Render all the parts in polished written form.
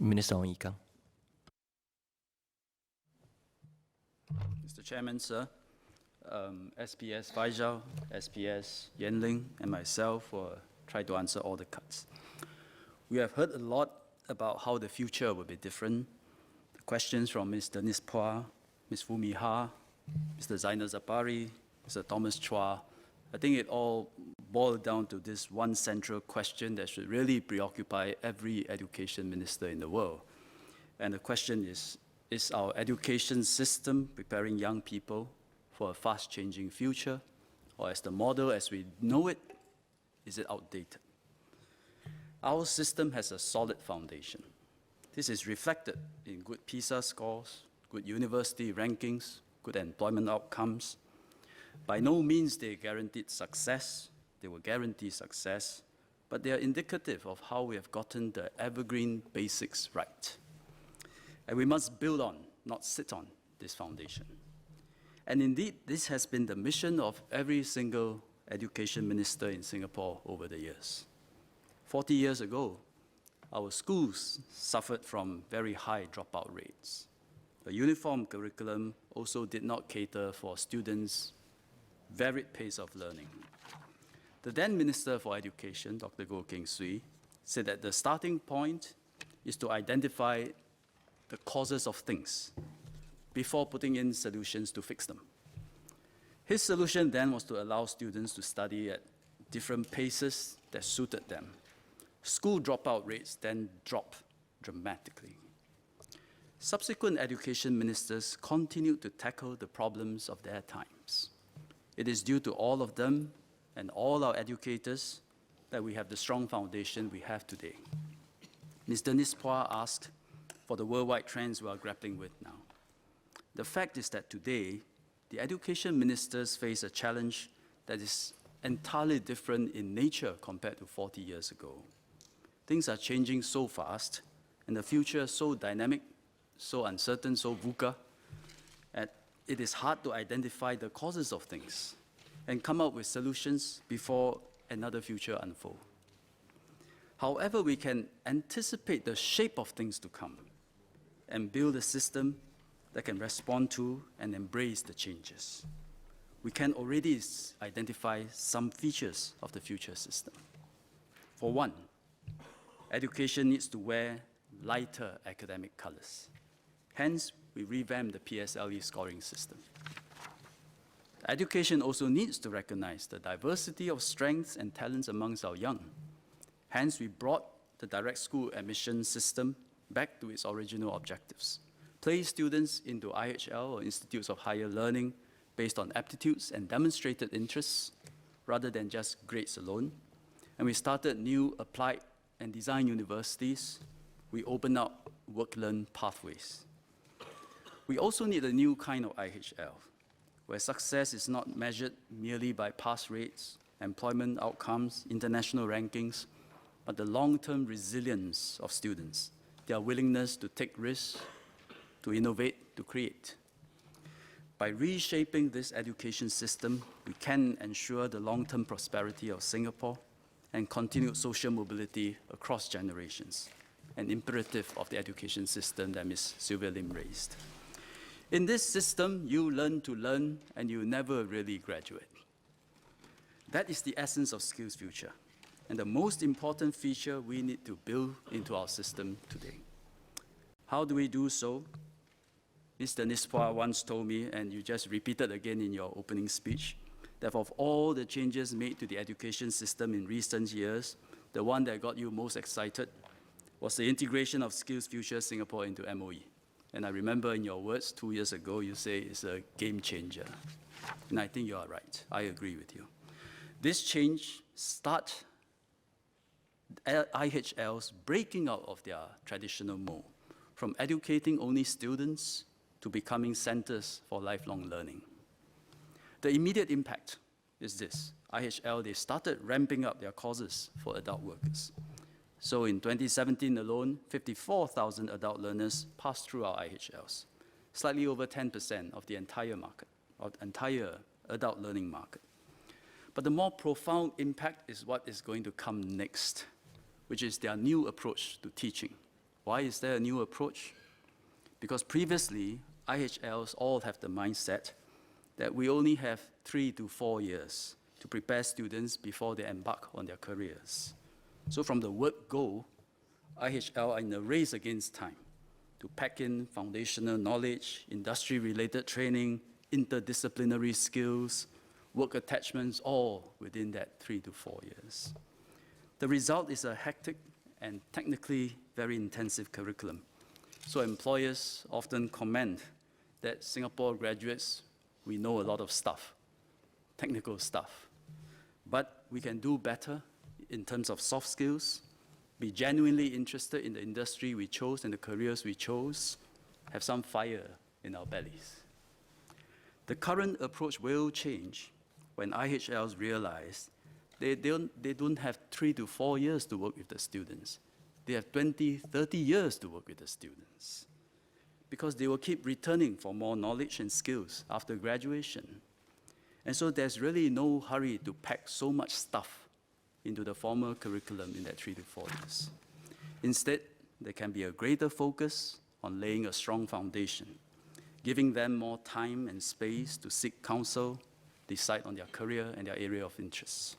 Minister Ong Ye Kung. Mr. Chairman, sir, SPS Faisal, SPS Yenling, and myself will try to answer all the cuts. We have heard a lot about how the future will be different. The questions from Mr. Nispua, Ms. Fumi Ha, Mr. Zainal Zapari, Mr. Thomas Chua, I think it all boiled down to this one central question that should really preoccupy every education minister in the world. And the question is our education system preparing young people for a fast-changing future, or as the model as we know it, is it outdated? Our system has a solid foundation. This is reflected in good PISA scores, good university rankings, good employment outcomes. By no means they guaranteed success, they will guarantee success, but they are indicative of how we have gotten the evergreen basics right. And we must build on, not sit on, this foundation. And indeed, this has been the mission of every single education minister in Singapore over the years. 40 years ago, our schools suffered from very high dropout rates. A uniform curriculum also did not cater for students' varied pace of learning. The then Minister for Education, Dr. Goh Keng Swee, said that the starting point is to identify the causes of things before putting in solutions to fix them. His solution then was to allow students to study at different paces that suited them. School dropout rates then dropped dramatically. Subsequent education ministers continued to tackle the problems of their times. It is due to all of them and all our educators that we have the strong foundation we have today. Mr. Nispua asked for the worldwide trends we are grappling with now. The fact is that today, the education ministers face a challenge that is entirely different in nature compared to 40 years ago. Things are changing so fast, and the future so dynamic, so uncertain, so VUCA, that it is hard to identify the causes of things and come up with solutions before another future unfolds. However, we can anticipate the shape of things to come and build a system that can respond to and embrace the changes. We can already identify some features of the future system. For one, education needs to wear lighter academic colors. Hence, we revamped the PSLE scoring system. Education also needs to recognize the diversity of strengths and talents amongst our young. Hence, we brought the direct school admission system back to its original objectives. Place students into IHL or Institutes of Higher Learning based on aptitudes and demonstrated interests rather than just grades alone. And we started new applied and design universities. We opened up work-learn pathways. We also need a new kind of IHL, where success is not measured merely by pass rates, employment outcomes, international rankings, but the long-term resilience of students, their willingness to take risks, to innovate, to create. By reshaping this education system, we can ensure the long-term prosperity of Singapore and continued social mobility across generations, an imperative of the education system that Ms. Sylvia Lim raised. In this system, you learn to learn and you never really graduate. That is the essence of Skills Future, and the most important feature we need to build into our system today. How do we do so? Mr. Nispua once told me, and you just repeated again in your opening speech, that of all the changes made to the education system in recent years, the one that got you most excited was the integration of Skills Future Singapore into MOE. And I remember in your words 2 years ago, you say it's a game changer. And I think you are right. I agree with you. This change starts IHLs breaking out of their traditional mold, from educating only students to becoming centers for lifelong learning. The immediate impact is this. IHL, they started ramping up their courses for adult workers. So in 2017 alone, 54,000 adult learners passed through our IHLs, slightly over 10% of the entire market, of the entire adult learning market. But the more profound impact is what is going to come next, which is their new approach to teaching, Why is there a new approach? Because previously, IHLs all have the mindset that we only have 3 to 4 years to prepare students before they embark on their careers. So from the word go, IHL are in a race against time to pack in foundational knowledge, industry-related training, interdisciplinary skills, work attachments, all within that 3 to 4 years. The result is a hectic and technically very intensive curriculum. So employers often comment that Singapore graduates, we know a lot of stuff, technical stuff. But we can do better in terms of soft skills, be genuinely interested in the industry we chose and the careers we chose, have some fire in our bellies. The current approach will change when IHLs realize they don't have 3 to 4 years to work with the students. They have 20, 30 years to work with the students, because they will keep returning for more knowledge and skills after graduation. And so there's really no hurry to pack so much stuff into the formal curriculum in that 3 to 4 years. Instead, there can be a greater focus on laying a strong foundation, giving them more time and space to seek counsel, decide on their career and their area of interest.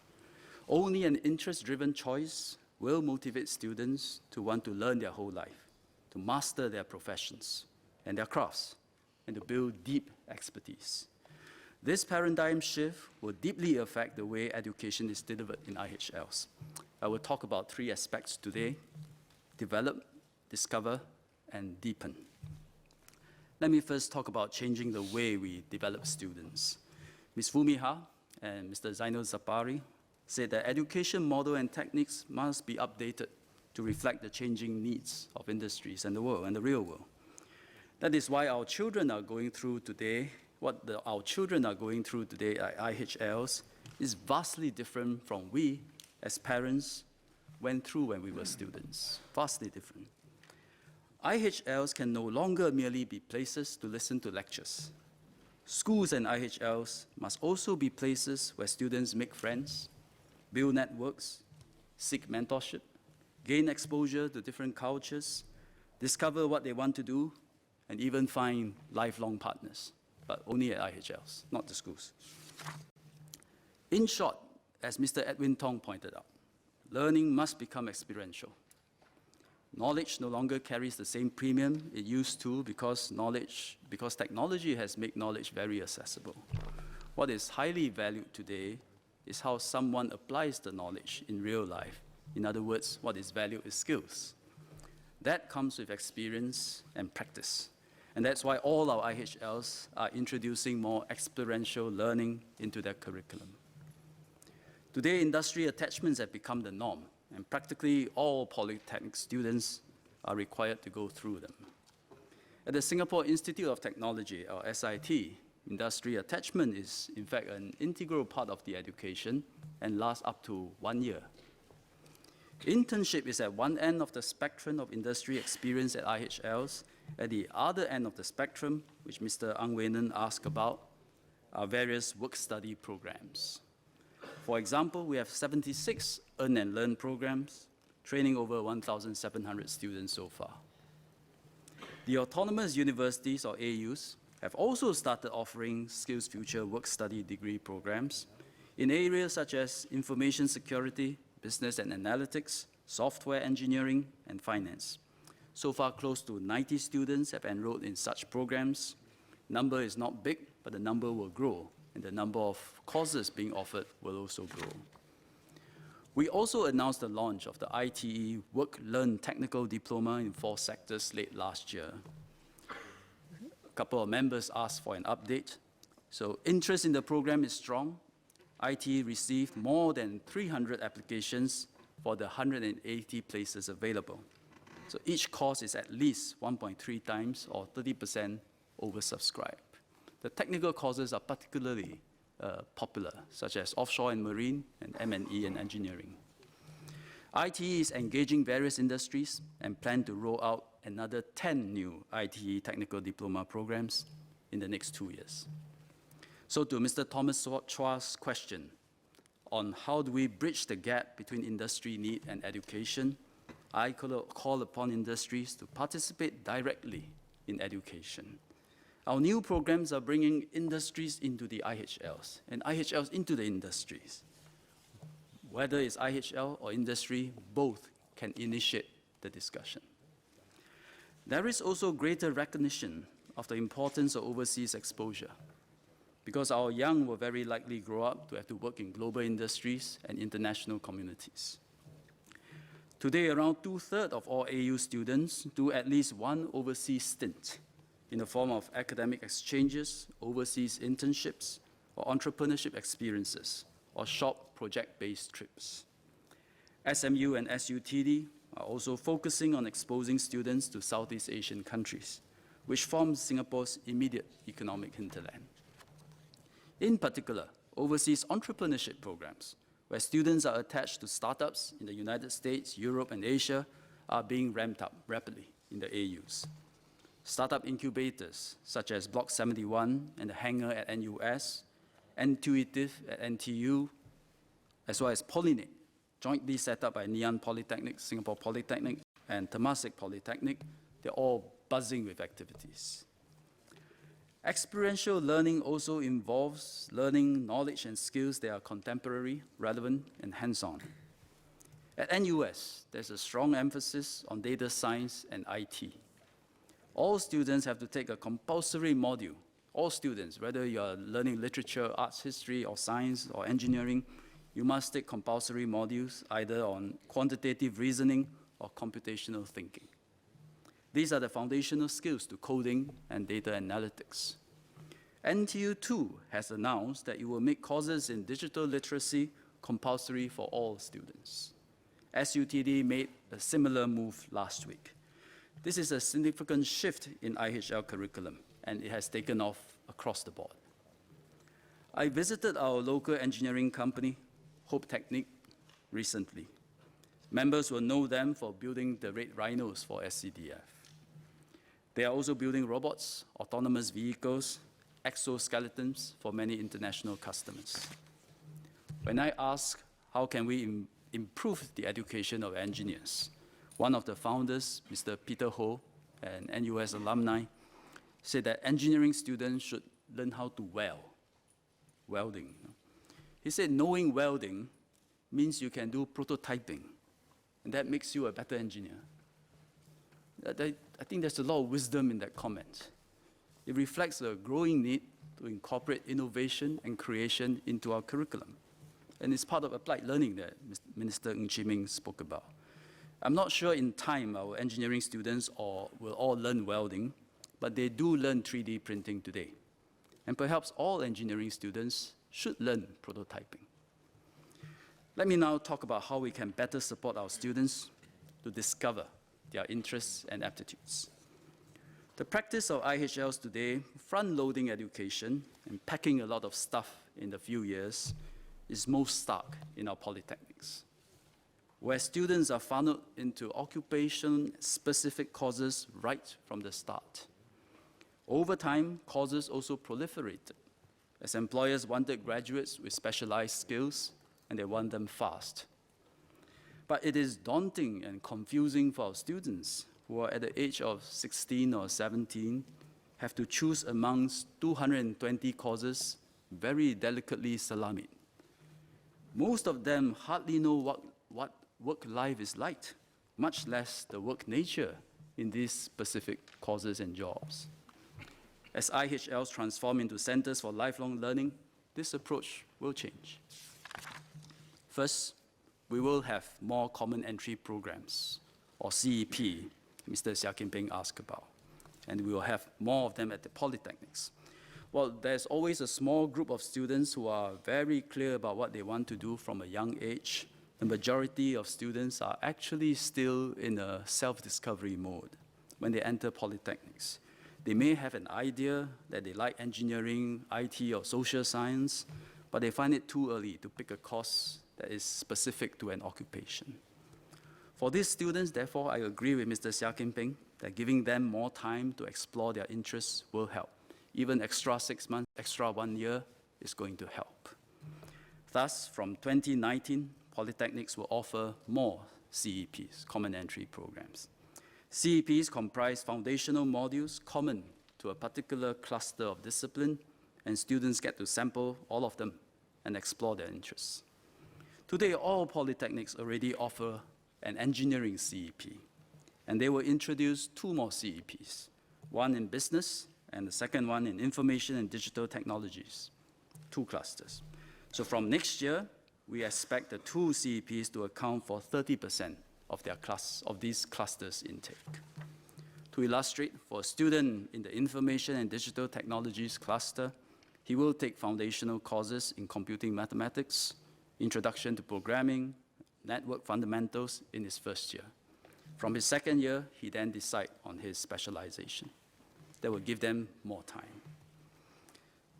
Only an interest-driven choice will motivate students to want to learn their whole life, to master their professions and their crafts, and to build deep expertise. This paradigm shift will deeply affect the way education is delivered in IHLs. I will talk about 3 aspects today: develop, discover, and deepen. Let me first talk about changing the way we develop students. Ms. Fumi Ha and Mr. Zainul Zapari said that education model and techniques must be updated to reflect the changing needs of industries and the world and the real world. That is why our children are going through today, our children are going through today at IHLs is vastly different from we, as parents, went through when we were students. Vastly different. IHLs can no longer merely be places to listen to lectures. Schools and IHLs must also be places where students make friends, build networks, seek mentorship, gain exposure to different cultures, discover what they want to do, and even find lifelong partners, but only at IHLs, not the schools. In short, as Mr. Edwin Tong pointed out, learning must become experiential. Knowledge no longer carries the same premium it used to because technology has made knowledge very accessible. What is highly valued today is how someone applies the knowledge in real life. In other words, what is valued is skills. That comes with experience and practice. And that's why all our IHLs are introducing more experiential learning into their curriculum. Today, industry attachments have become the norm, and practically all polytechnic students are required to go through them. At the Singapore Institute of Technology, or SIT, industry attachment is, in fact, an integral part of the education and lasts up to 1 year. Internship is at one end of the spectrum of industry experience at IHLs. At the other end of the spectrum, which Mr. Ang Wei Nen asked about, are various work-study programs. For example, we have 76 Earn and Learn programs, training over 1,700 students so far. The autonomous universities, or AUs, have also started offering SkillsFuture work-study degree programs in areas such as information security, business and analytics, software engineering, and finance. So far, close to 90 students have enrolled in such programs. Number is not big, but the number will grow, and the number of courses being offered will also grow. We also announced the launch of the ITE Work-Learn Technical Diploma in 4 sectors late last year. A couple of members asked for an update. So interest in the program is strong. ITE received more than 300 applications for the 180 places available. So each course is at least 1.3 times or 30% oversubscribed. The technical courses are particularly popular, such as offshore and marine and M&E and engineering. ITE is engaging various industries and plan to roll out another 10 new ITE technical diploma programs in the next 2 years. So to Mr. Thomas Chua's question on how do we bridge the gap between industry need and education, I call upon industries to participate directly in education. Our new programs are bringing industries into the IHLs and IHLs into the industries. Whether it's IHL or industry, both can initiate the discussion. There is also greater recognition of the importance of overseas exposure, because our young will very likely grow up to have to work in global industries and international communities. Today, around 2/3 of all AU students do at least one overseas stint in the form of academic exchanges, overseas internships, or entrepreneurship experiences, or short project-based trips. SMU and SUTD are also focusing on exposing students to Southeast Asian countries, which form Singapore's immediate economic hinterland. In particular, overseas entrepreneurship programs, where students are attached to startups in the United States, Europe, and Asia, are being ramped up rapidly in the AUs. Startup incubators, such as Block 71 and the Hangar at NUS, Intuitive at NTU, as well as Pollinate, jointly set up by Ngee Polytechnic, Singapore Polytechnic, and Temasek Polytechnic, they're all buzzing with activities. Experiential learning also involves learning knowledge and skills that are contemporary, relevant, and hands-on. At NUS, there's a strong emphasis on data science and IT. All students have to take a compulsory module. All students, whether you're learning literature, arts, history, or science, or engineering, you must take compulsory modules either on quantitative reasoning or computational thinking. These are the foundational skills to coding and data analytics. NTU too has announced that it will make courses in digital literacy compulsory for all students. SUTD made a similar move last week. This is a significant shift in IHL curriculum, and it has taken off across the board. I visited our local engineering company, Hope Technique, recently. Members will know them for building the Red Rhinos for SCDF. They are also building robots, autonomous vehicles, exoskeletons for many international customers. When I ask how can we improve the education of engineers, one of the founders, Mr. Peter Ho, an NUS alumni, said that engineering students should learn how to welding. He said knowing welding means you can do prototyping, and that makes you a better engineer. I think there's a lot of wisdom in that comment. It reflects a growing need to incorporate innovation and creation into our curriculum. And it's part of applied learning that Minister Ng Chee Meng spoke about. I'm not sure in time our engineering students will all learn welding, but they do learn 3D printing today. And perhaps all engineering students should learn prototyping. Let me now talk about how we can better support our students to discover their interests and aptitudes. The practice of IHLs today, front-loading education and packing a lot of stuff in a few years, is most stark in our polytechnics, where students are funneled into occupation-specific courses right from the start. Over time, courses also proliferated, as employers wanted graduates with specialized skills, and they want them fast. But it is daunting and confusing for our students who are at the age of 16 or 17, have to choose amongst 220 courses very delicately salamied. Most of them hardly know what work life is like, much less the work nature in these specific courses and jobs. As IHLs transform into centers for lifelong learning, this approach will change. First, we will have more common entry programs, or CEP, Mr. Seah Kim Peng asked about, and we will have more of them at the polytechnics. Well, there's always a small group of students who are very clear about what they want to do from a young age. The majority of students are actually still in a self-discovery mode when they enter polytechnics. They may have an idea that they like engineering, IT, or social science, but they find it too early to pick a course that is specific to an occupation. For these students, therefore, I agree with Mr. Seah Kim Peng that giving them more time to explore their interests will help. Even extra 6 months, extra 1 year is going to help. Thus, from 2019, polytechnics will offer more CEPs, Common Entry Programs. CEPs comprise foundational modules common to a particular cluster of discipline, and students get to sample all of them and explore their interests. Today, all polytechnics already offer an engineering CEP, and they will introduce 2 more CEPs, one in business and the second one in information and digital technologies, 2 clusters. So from next year, we expect the 2 CEPs to account for 30% of these clusters intake. To illustrate, for a student in the information and digital technologies cluster, he will take foundational courses in computing mathematics, introduction to programming, network fundamentals in his first year. From his second year, he then decides on his specialization. That will give them more time.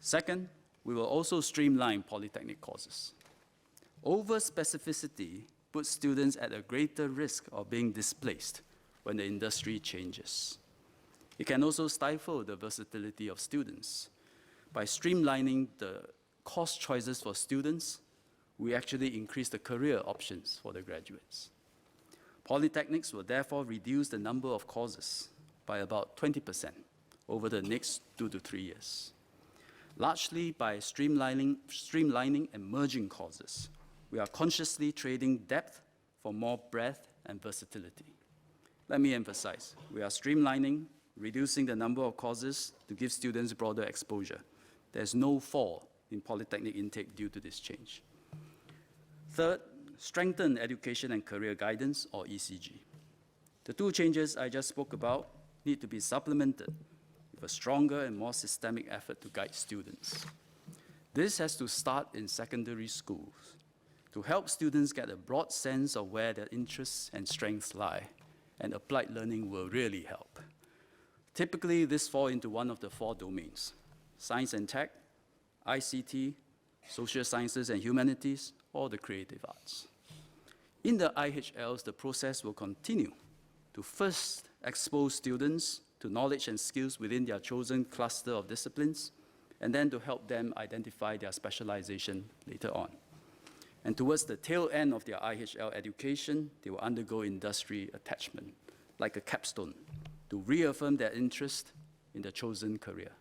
Second, we will also streamline polytechnic courses. Over-specificity puts students at a greater risk of being displaced when the industry changes. It can also stifle the versatility of students. By streamlining the course choices for students, we actually increase the career options for the graduates. Polytechnics will therefore reduce the number of courses by about 20% over the next 2 to 3 years, largely by streamlining and merging courses. We are consciously trading depth for more breadth and versatility. Let me emphasize, we are streamlining, reducing the number of courses to give students broader exposure. There's no fall in polytechnic intake due to this change. Third, strengthen education and career guidance, or ECG. The 2 changes I just spoke about need to be supplemented with a stronger and more systemic effort to guide students. This has to start in secondary schools to help students get a broad sense of where their interests and strengths lie, and applied learning will really help. Typically, this falls into one of the 4 domains: science and tech, ICT, social sciences and humanities, or the creative arts. In the IHLs, the process will continue to first expose students to knowledge and skills within their chosen cluster of disciplines, and then to help them identify their specialization later on. And towards the tail end of their IHL education, they will undergo industry attachment, like a capstone, to reaffirm their interest in the chosen career.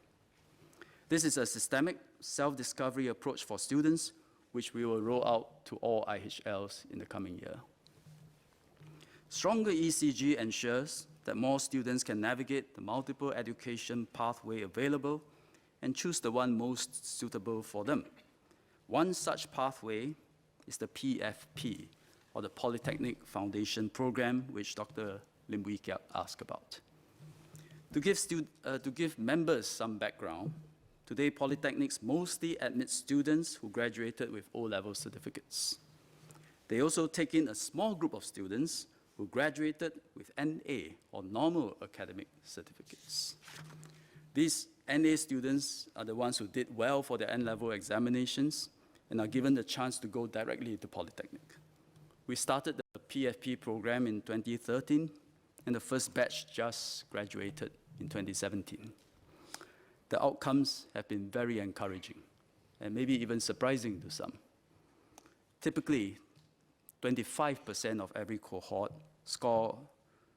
This is a systemic self-discovery approach for students, which we will roll out to all IHLs in the coming year. Stronger ECG ensures that more students can navigate the multiple education pathway available and choose the one most suitable for them. One such pathway is the PFP, or the Polytechnic Foundation Program, which Dr. Lim Wee Kiat asked about. To give members some background, today polytechnics mostly admit students who graduated with O-level certificates. They also take in a small group of students who graduated with NA, or normal academic certificates. These NA students are the ones who did well for their N-level examinations and are given the chance to go directly to Polytechnic. We started the PFP program in 2013, and the first batch just graduated in 2017. The outcomes have been very encouraging, and maybe even surprising to some. Typically, 25% of every cohort score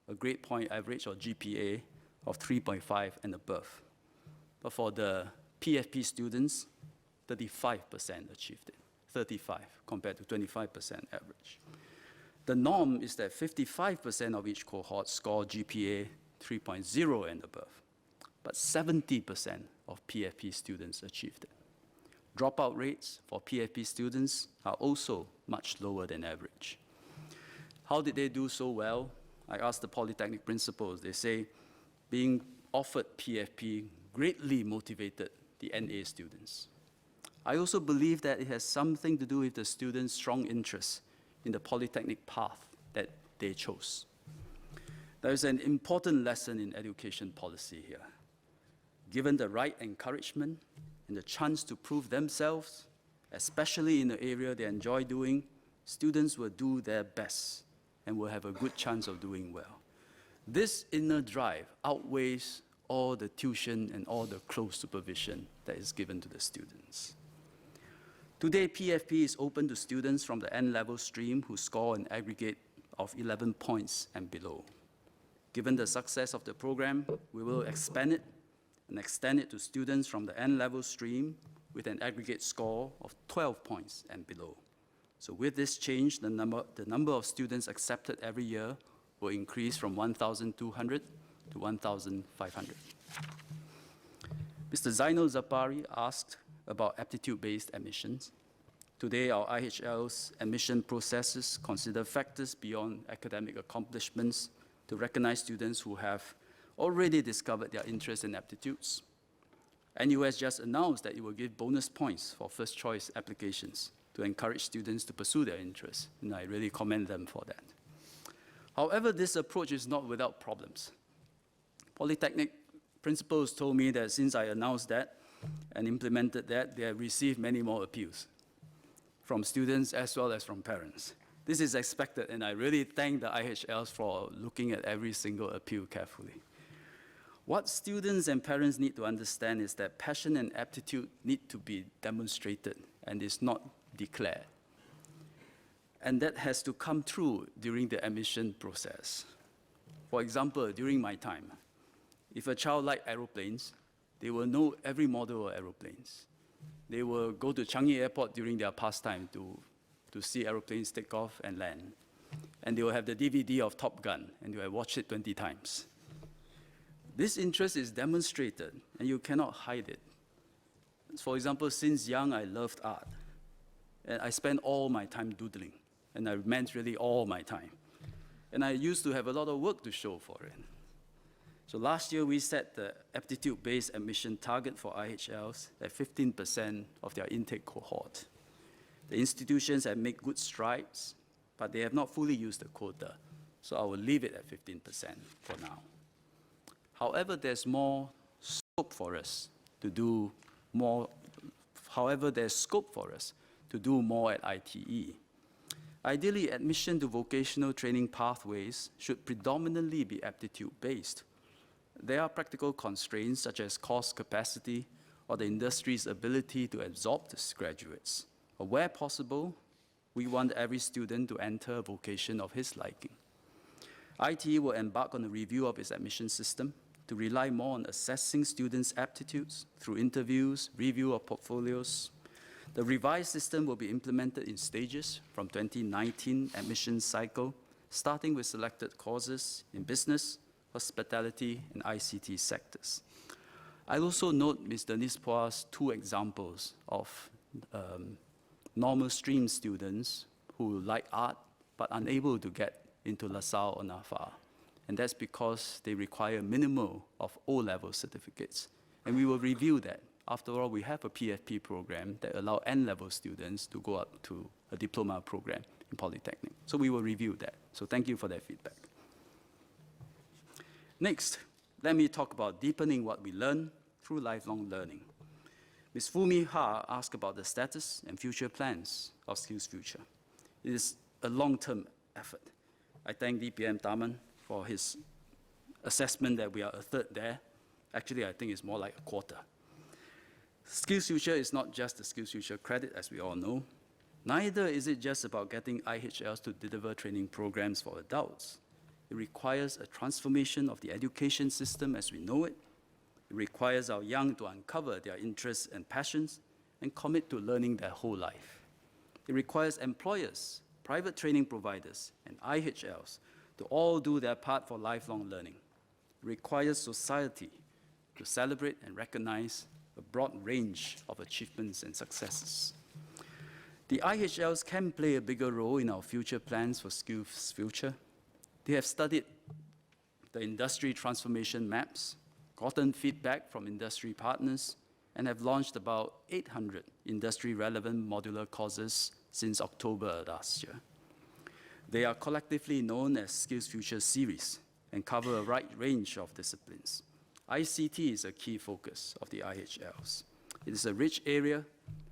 a grade point average, or GPA, of 3.5 and above. But for the PFP students, 35% achieved it, 35 compared to 25% average. The norm is that 55% of each cohort score GPA 3.0 and above, but 70% of PFP students achieved it. Dropout rates for PFP students are also much lower than average. How did they do so well? I asked the Polytechnic principals. They say being offered PFP greatly motivated the NA students. I also believe that it has something to do with the students' strong interest in the Polytechnic path that they chose. There is an important lesson in education policy here. Given the right encouragement and the chance to prove themselves, especially in the area they enjoy doing, students will do their best and will have a good chance of doing well. This inner drive outweighs all the tuition and all the close supervision that is given to the students. Today, PFP is open to students from the N-level stream who score an aggregate of 11 points and below. Given the success of the program, we will expand it and extend it to students from the N-level stream with an aggregate score of 12 points and below. So with this change, the number of students accepted every year will increase from 1,200 to 1,500. Mr. Zainal Zapari asked about aptitude-based admissions. Today, our IHL's admission processes consider factors beyond academic accomplishments to recognize students who have already discovered their interests and aptitudes. NUS just announced that it will give bonus points for first-choice applications to encourage students to pursue their interests, and I really commend them for that. However, this approach is not without problems. Polytechnic principals told me that since I announced that and implemented that, they have received many more appeals from students as well as from parents. This is expected, and I really thank the IHLs for looking at every single appeal carefully. What students and parents need to understand is that passion and aptitude need to be demonstrated and is not declared. And that has to come through during the admission process. For example, during my time, if a child likes aeroplanes, they will know every model of aeroplanes. They will go to Changi Airport during their pastime to see aeroplanes take off and land. And they will have the DVD of Top Gun, and they will watch it 20 times. This interest is demonstrated, and you cannot hide it. For example, since young, I loved art. And I spent all my time doodling, and I meant really all my time. And I used to have a lot of work to show for it. So last year, we set the aptitude-based admission target for IHLs at 15% of their intake cohort. The institutions have made good strides, but they have not fully used the quota, so I will leave it at 15% for now. However, there's more scope for us to do more. However, there's scope for us to do more at ITE. Ideally, admission to vocational training pathways should predominantly be aptitude-based. There are practical constraints such as course capacity or the industry's ability to absorb these graduates. But where possible, we want every student to enter a vocation of his liking. ITE will embark on a review of its admission system to rely more on assessing students' aptitudes through interviews, review of portfolios. The revised system will be implemented in stages from 2019 admission cycle, starting with selected courses in business, hospitality, and ICT sectors. I also note Ms. Denise Pua's two examples of normal stream students who like art but unable to get into LaSalle or NAFA. And that's because they require a minimum of O-level certificates. And we will review that. After all, we have a PFP program that allows N-level students to go up to a diploma program in Polytechnic. So we will review that. So thank you for that feedback. Next, let me talk about deepening what we learn through lifelong learning. Ms. Fumi Ha asked about the status and future plans of SkillsFuture. It is a long-term effort. I thank DPM Taman for his assessment that we are a third there. Actually, I think it's more like a quarter. SkillsFuture is not just the SkillsFuture credit, as we all know. Neither is it just about getting IHLs to deliver training programs for adults. It requires a transformation of the education system as we know it. It requires our young to uncover their interests and passions and commit to learning their whole life. It requires employers, private training providers, and IHLs to all do their part for lifelong learning. It requires society to celebrate and recognize a broad range of achievements and successes. The IHLs can play a bigger role in our future plans for SkillsFuture. They have studied the industry transformation maps, gotten feedback from industry partners, and have launched about 800 industry-relevant modular courses since October last year. They are collectively known as SkillsFuture series and cover a wide range of disciplines. ICT is a key focus of the IHLs. It is a rich area.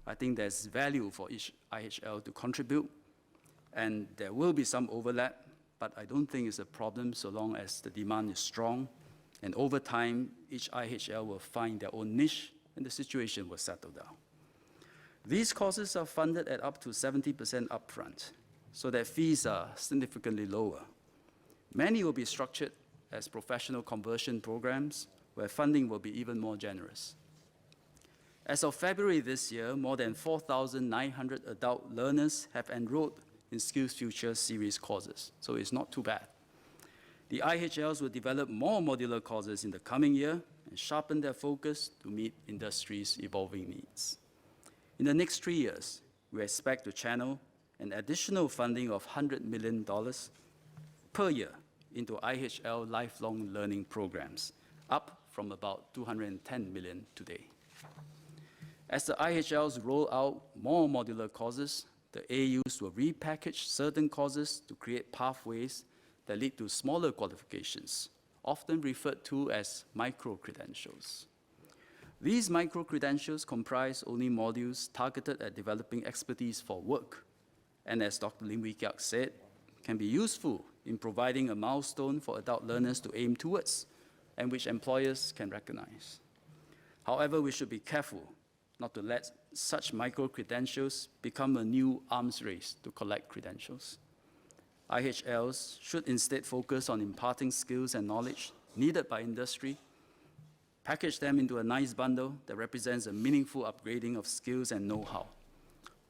I think there's value for each IHL to contribute, and there will be some overlap, but I don't think it's a problem so long as the demand is strong, and over time, each IHL will find their own niche, and the situation will settle down. These courses are funded at up to 70% upfront. so that fees are significantly lower. Many will be structured as professional conversion programs, where funding will be even more generous. As of February this year, more than 4,900 adult learners have enrolled in SkillsFuture series courses, so it's not too bad. The IHLs will develop more modular courses in the coming year and sharpen their focus to meet industry's evolving needs. In the next 3 years, we expect to channel an additional funding of $100 million per year into IHL lifelong learning programs, up from about $210 million today. As the IHLs roll out more modular courses, the AUs will repackage certain courses to create pathways that lead to smaller qualifications, often referred to as micro-credentials. These micro-credentials comprise only modules targeted at developing expertise for work, and as Dr. Lim Wee Kiak said, can be useful in providing a milestone for adult learners to aim towards, and which employers can recognize. However, we should be careful not to let such micro-credentials become a new arms race to collect credentials. IHLs should instead focus on imparting skills and knowledge needed by industry, package them into a nice bundle that represents a meaningful upgrading of skills and know-how.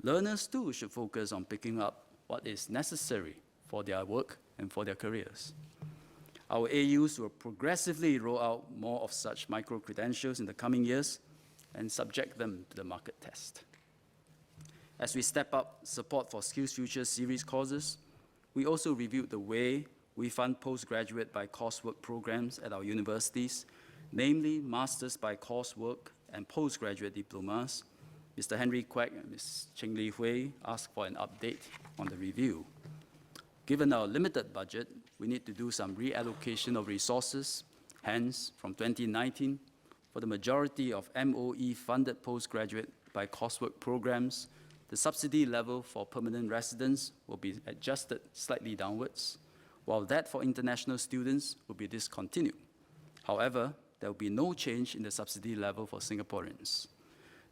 Learners too should focus on picking up what is necessary for their work and for their careers. Our AUs will progressively roll out more of such micro-credentials in the coming years and subject them to the market test. As we step up support for SkillsFuture series courses, we also reviewed the way we fund postgraduate by coursework programs at our universities, namely Masters by Coursework and postgraduate diplomas. Mr. Henry Kwek and Ms. Cheng Li Hui asked for an update on the review. Given our limited budget, we need to do some reallocation of resources. Hence, from 2019, for the majority of MOE-funded postgraduate by coursework programs, the subsidy level for permanent residents will be adjusted slightly downwards, while that for international students will be discontinued. However, there will be no change in the subsidy level for Singaporeans.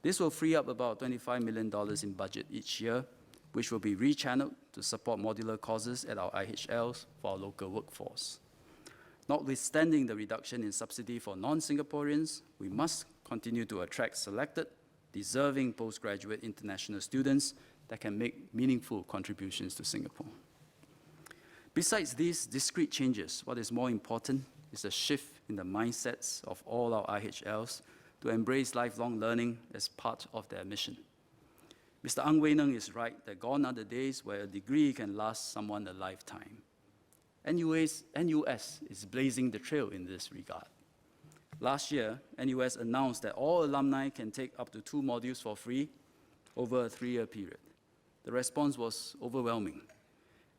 This will free up about $25 million in budget each year, which will be rechanneled to support modular courses at our IHLs for our local workforce. Notwithstanding the reduction in subsidy for non-Singaporeans, we must continue to attract selected, deserving postgraduate international students that can make meaningful contributions to Singapore. Besides these discrete changes, what is more important is a shift in the mindsets of all our IHLs to embrace lifelong learning as part of their mission. Mr. Ang Wei Neng is right that gone are the days where a degree can last someone a lifetime. NUS is blazing the trail in this regard. Last year, NUS announced that all alumni can take up to 2 modules for free over a 3-year period. The response was overwhelming,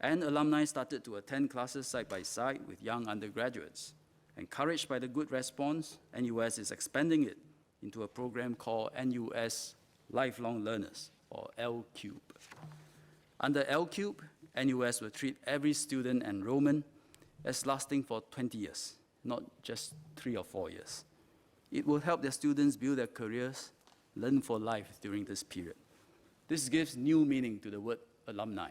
and alumni started to attend classes side by side with young undergraduates. Encouraged by the good response, NUS is expanding it into a program called NUS Lifelong Learners, or L-Cube. Under L-Cube, NUS will treat every student enrollment as lasting for 20 years, not just 3 or 4 years. It will help their students build their careers, learn for life during this period. This gives new meaning to the word alumni.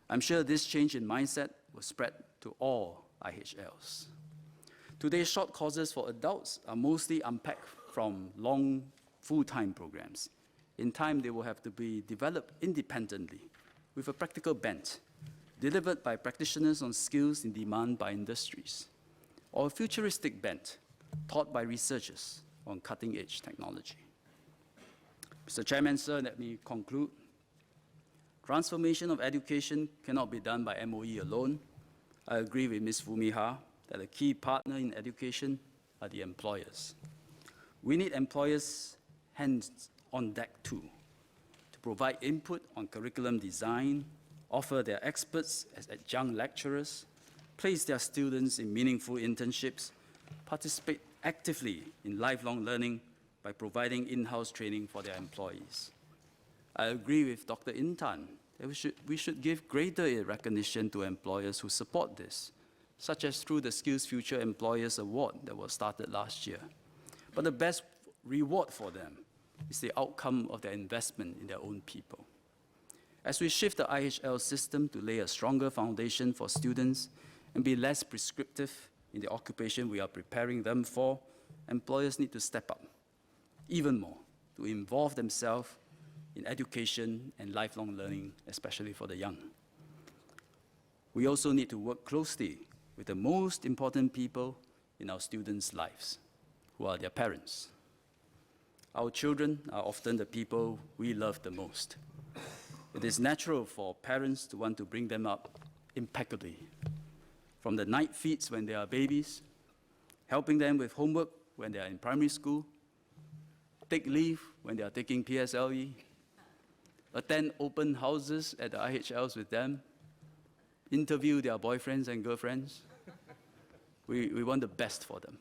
I'm sure this change in mindset will spread to all IHLs. Today's short courses for adults are mostly unpacked from long, full-time programs. In time, they will have to be developed independently with a practical bent, delivered by practitioners on skills in demand by industries, or a futuristic bent, taught by researchers on cutting-edge technology. Mr. Chairman, sir, let me conclude. Transformation of education cannot be done by MOE alone. I agree with Ms. Fumiha that a key partner in education are the employers. We need employers hands on deck too, to provide input on curriculum design, offer their experts as adjunct lecturers, place their students in meaningful internships, participate actively in lifelong learning by providing in-house training for their employees. I agree with Dr. Intan that we should give greater recognition to employers who support this, such as through the SkillsFuture Employers Award that was started last year. But the best reward for them is the outcome of their investment in their own people. As we shift the IHL system to lay a stronger foundation for students and be less prescriptive in the occupation we are preparing them for, employers need to step up even more to involve themselves in education and lifelong learning, especially for the young. We also need to work closely with the most important people in our students' lives, who are their parents. Our children are often the people we love the most. It is natural for parents to want to bring them up impeccably, from the night feeds when they are babies, helping them with homework when they are in primary school, take leave when they are taking PSLE, attend open houses at the IHLs with them, interview their boyfriends and girlfriends. We want the best for them.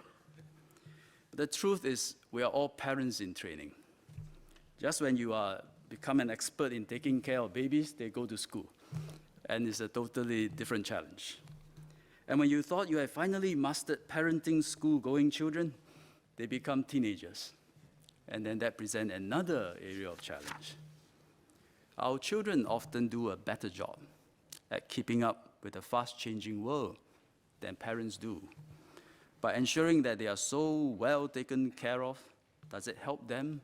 The truth is, we are all parents in training. Just when you become an expert in taking care of babies, they go to school. And it's a totally different challenge. And when you thought you had finally mastered parenting school-going children, they become teenagers. And then that presents another area of challenge. Our children often do a better job at keeping up with the fast-changing world than parents do. By ensuring that they are so well taken care of, does it help them?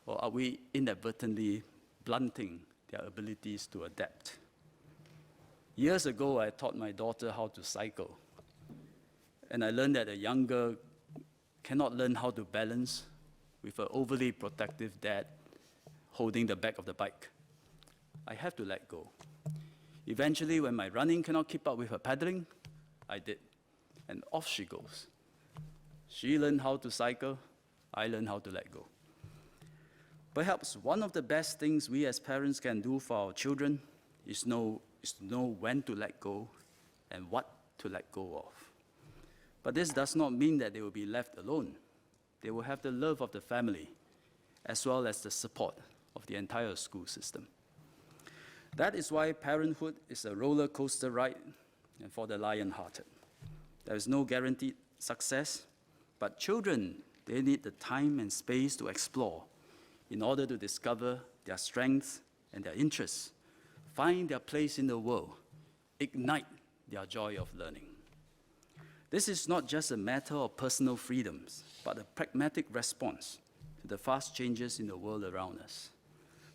Or are we inadvertently blunting their abilities to adapt? Years ago, I taught my daughter how to cycle. And I learned that a young girl cannot learn how to balance with an overly protective dad holding the back of the bike. I have to let go. Eventually, when my running cannot keep up with her paddling, I did. And off she goes. She learned how to cycle, I learned how to let go. Perhaps one of the best things we as parents can do for our children is to know when to let go and what to let go of. But this does not mean that they will be left alone. They will have the love of the family, as well as the support of the entire school system. That is why parenthood is a roller coaster ride and for the lion-hearted. There is no guaranteed success, but children, they need the time and space to explore in order to discover their strengths and their interests, find their place in the world, ignite their joy of learning. This is not just a matter of personal freedoms, but a pragmatic response to the fast changes in the world around us.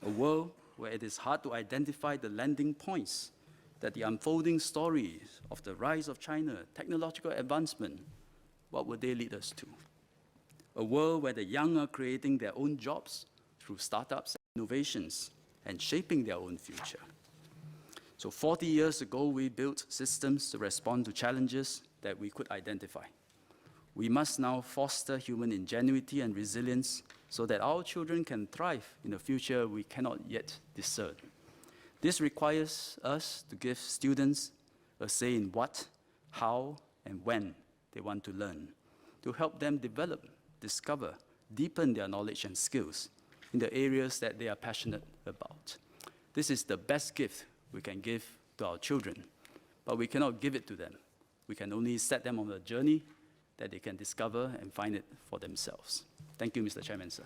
A world where it is hard to identify the landing points that the unfolding stories of the rise of China, technological advancement, what would they lead us to? A world where the young are creating their own jobs through startups and innovations and shaping their own future. So 40 years ago, we built systems to respond to challenges that we could identify. We must now foster human ingenuity and resilience so that our children can thrive in a future we cannot yet discern. This requires us to give students a say in what, how, and when they want to learn, to help them develop, discover, deepen their knowledge and skills in the areas that they are passionate about. This is the best gift we can give to our children, but we cannot give it to them. We can only set them on a journey that they can discover and find it for themselves. Thank you, Mr. Chairman, sir.